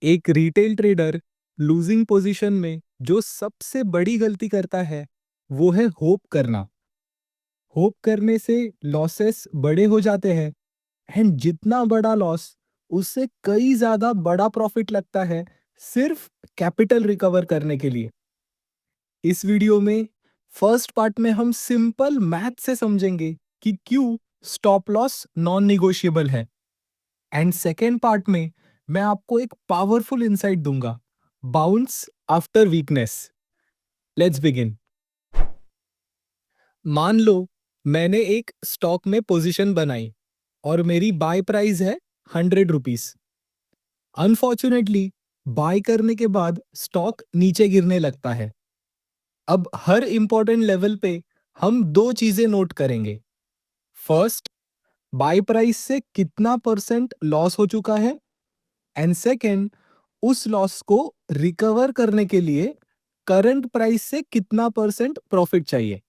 एक retail trader losing position में जो सबसे बड़ी गलती करता है वो है होप करना। होप करने से लॉसेस बड़े हो जाते हैं एंड जितना बड़ा लॉस उससे कई ज्यादा बड़ा प्रॉफिट लगता है सिर्फ कैपिटल रिकवर करने के लिए। इस वीडियो में फर्स्ट पार्ट में हम सिंपल मैथ से समझेंगे कि क्यों स्टॉप लॉस नॉन निगोशिएबल है एंड सेकेंड पार्ट में मैं आपको एक पावरफुल इंसाइट दूंगा, bounce after weakness. Let's begin. मान लो मैंने एक स्टॉक में पोजीशन बनाई और मेरी बाय प्राइस है 100 रुपीस। अनफॉर्चुनेटली बाय करने के बाद स्टॉक नीचे गिरने लगता है। अब हर इंपॉर्टेंट लेवल पे हम दो चीजें नोट करेंगे। फर्स्ट, बाय प्राइस से कितना परसेंट लॉस हो चुका है एंड सेकेंड, उस लॉस को रिकवर करने के लिए करंट प्राइस से कितना परसेंट प्रॉफिट चाहिए।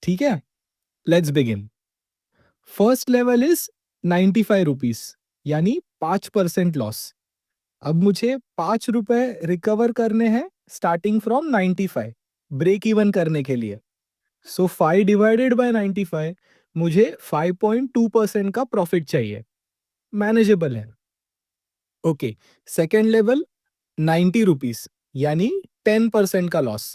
ठीक है, let's begin. First level is 95 rupees, यानी 5% लॉस। अब मुझे 5 रुपए रिकवर करने हैं स्टार्टिंग फ्रॉम 95, ब्रेक इवन करने के लिए। सो 5 डिवाइडेड बाय 95, मुझे 5.2% का प्रॉफिट चाहिए। मैनेजेबल है। ओके, सेकेंड लेवल 90 रुपीस, यानी 10% का लॉस।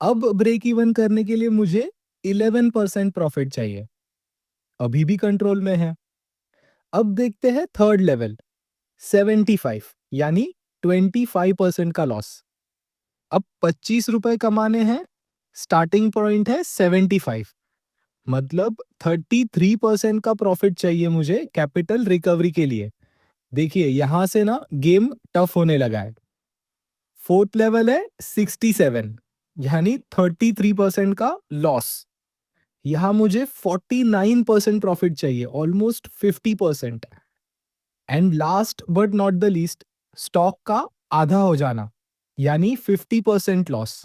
अब ब्रेक इवन करने के लिए मुझे 11% प्रॉफिट चाहिए। अभी भी कंट्रोल में है। अब देखते हैं थर्ड लेवल 75, यानी 25% का लॉस। अब 25 रुपए कमाने हैं, स्टार्टिंग पॉइंट है 75, मतलब 33% का प्रॉफिट चाहिए मुझे कैपिटल रिकवरी के लिए। देखिए यहां से ना गेम टफ होने लगा है। फोर्थ लेवल है 67, यानी 33% का लॉस। यहां मुझे 49% प्रॉफिट चाहिए, almost 50%। And last but not the least, stock का आधा हो जाना, यानी 50% लॉस।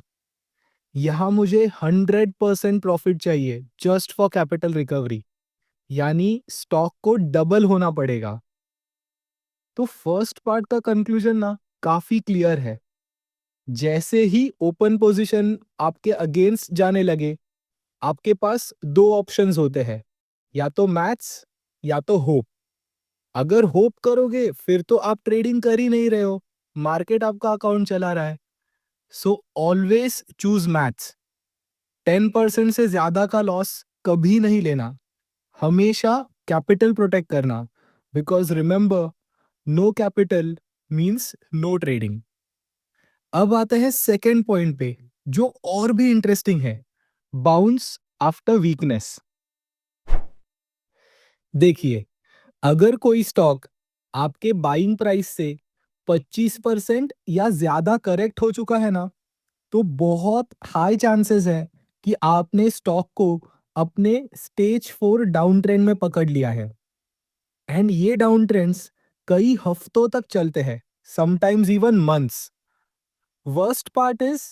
यहां मुझे 100% प्रॉफिट चाहिए जस्ट फॉर कैपिटल रिकवरी, यानी स्टॉक को डबल होना पड़ेगा। तो फर्स्ट पार्ट का कंक्लूजन ना काफी क्लियर है। जैसे ही ओपन पोजीशन आपके अगेंस्ट जाने लगे, आपके पास दो ऑप्शंस होते हैं, या तो मैथ्स या तो होप। अगर होप करोगे फिर तो आप ट्रेडिंग कर ही नहीं रहे हो, मार्केट आपका अकाउंट चला रहा है। So always choose maths. 10% से ज्यादा का लॉस कभी नहीं लेना, हमेशा कैपिटल प्रोटेक्ट करना। Because remember, no capital means no trading. अब आते हैं सेकेंड पॉइंट पे, जो और भी इंटरेस्टिंग है, बाउंस आफ्टर वीकनेस। देखिए, अगर कोई स्टॉक आपके बाइंग प्राइस से 25% या ज्यादा करेक्ट हो चुका है ना, तो बहुत हाई चांसेस है कि आपने स्टॉक को अपने स्टेज 4 डाउन ट्रेंड में पकड़ लिया है। एंड ये डाउन ट्रेंड्स कई हफ्तों तक चलते हैं, sometimes even months. Worst part is,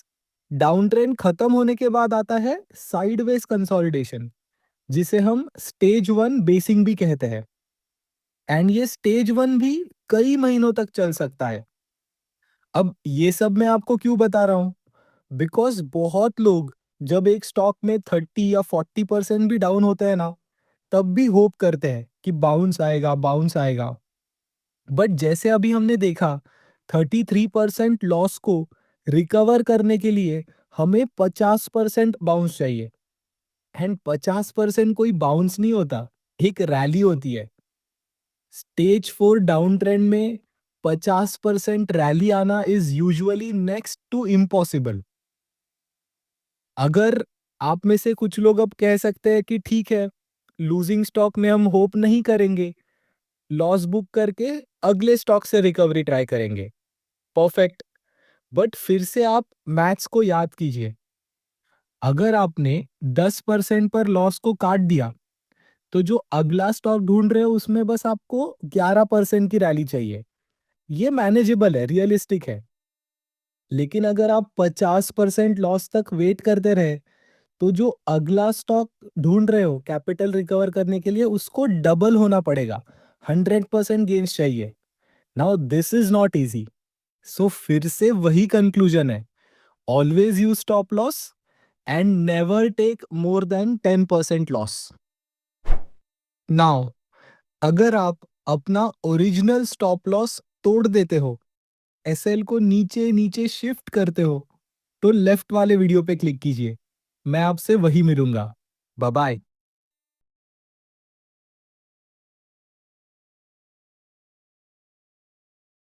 down trend खत्म होने के बाद आता है साइडवेज कंसोलिडेशन, जिसे हम स्टेज 1 बेसिंग भी कहते हैं। एंड ये स्टेज 1 भी कई महीनों तक चल सकता है। अब ये सब मैं आपको क्यों बता रहा हूँ? बिकॉज बहुत लोग जब एक स्टॉक में 30 या 40% भी डाउन होते हैं ना, तब भी होप करते हैं कि बाउंस आएगा, बाउंस आएगा। बट जैसे अभी हमने देखा, 33% लॉस को रिकवर करने के लिए हमें 50% बाउंस चाहिए। एंड 50% कोई बाउंस नहीं होता, एक रैली होती है। स्टेज 4 डाउन ट्रेंड में 50% रैली आना is usually next to impossible. अगर आप में से कुछ लोग अब कह सकते हैं कि ठीक है, लूजिंग स्टॉक में हम होप नहीं करेंगे, लॉस बुक करके अगले स्टॉक से रिकवरी ट्राई करेंगे। परफेक्ट। बट फिर से आप मैथ्स को याद कीजिए। अगर आपने 10% पर लॉस को काट दिया, तो जो अगला स्टॉक ढूंढ रहे हो उसमें बस आपको 11% की रैली चाहिए। ये मैनेजेबल है, रियलिस्टिक है। लेकिन अगर आप 50% लॉस तक वेट करते रहे, तो जो अगला स्टॉक ढूंढ रहे हो कैपिटल रिकवर करने के लिए, उसको डबल होना पड़ेगा। 100% गेन्स चाहिए। Now this is not easy. So फिर से वही कंक्लूजन है, always use stop loss and never take more than 10% loss. Now अगर आप अपना ओरिजिनल स्टॉप लॉस तोड़ देते हो, एसएल को नीचे नीचे शिफ्ट करते हो, तो लेफ्ट वाले वीडियो पे क्लिक कीजिए। मैं आपसे वही मिलूंगा। Bye bye.